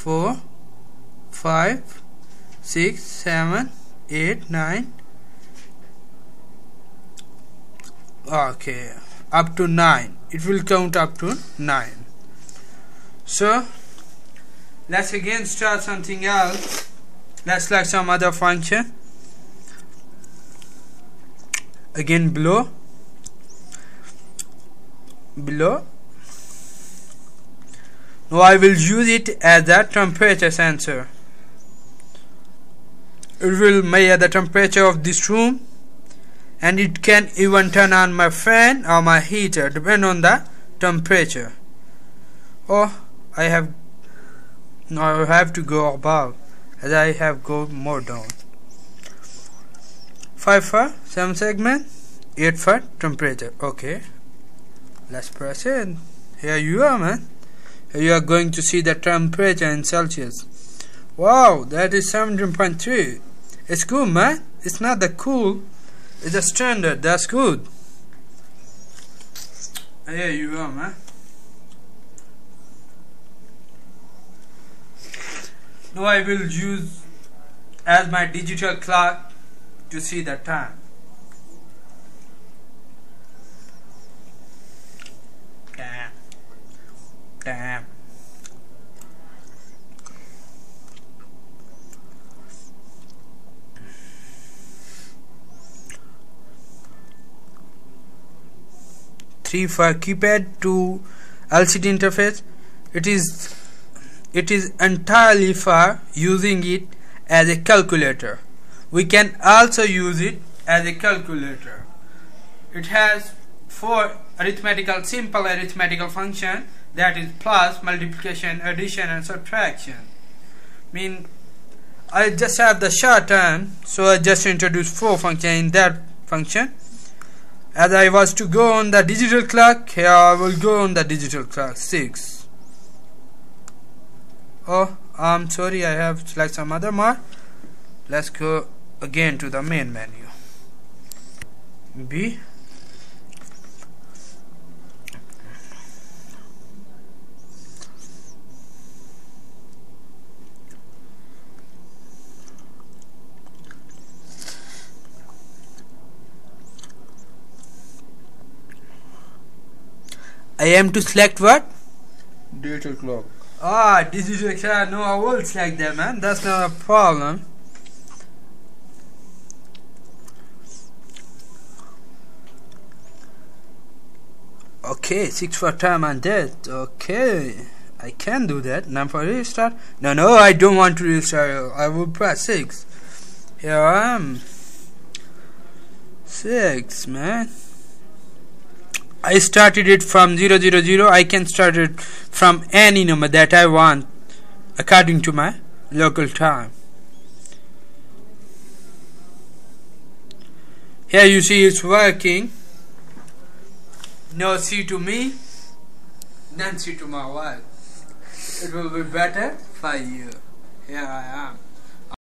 4 5 6 7 8 9. Okay, up to 9. It will count up to 9. So let's again start something else. Let's select some other function. Again below. Now I will use it as a temperature sensor. It will measure the temperature of this room, and it can even turn on my fan or my heater depending on the temperature. Oh, I have to go above, as I have go more down. 5 for 7 segment, 8 for temperature. Okay, let's press it. Here you are, man. Here you are going to see the temperature in Celsius. Wow, that is 17.3. It's cool, man. It's not that cool. It's a standard. That's good. Here you are, man. Now I will use as my digital clock to see the time. Damn. 3 for keypad to LCD interface. It is entirely for using it as a calculator. We can also use it as a calculator. It has 4 simple arithmetical function, that is plus, multiplication, addition and subtraction. I just have the short term, so I just introduced 4 functions in that function. As I was to go on the digital clock, here I will go on the digital clock 6. Oh, I'm sorry, I have select some other more. Let's go again to the main menu. B. I am to select what? Digital clock. Ah, digital clock. No, I will select that, man. That's not a problem. Okay, 6 for time and date. Okay, I can do that. Now for restart. No, I don't want to restart. I will press 6. Here I am. 6, man. I started it from 000. I can start it from any number that I want according to my local time. Here you see it's working. No see to me, none see to my wife. It will be better for you. Here I am.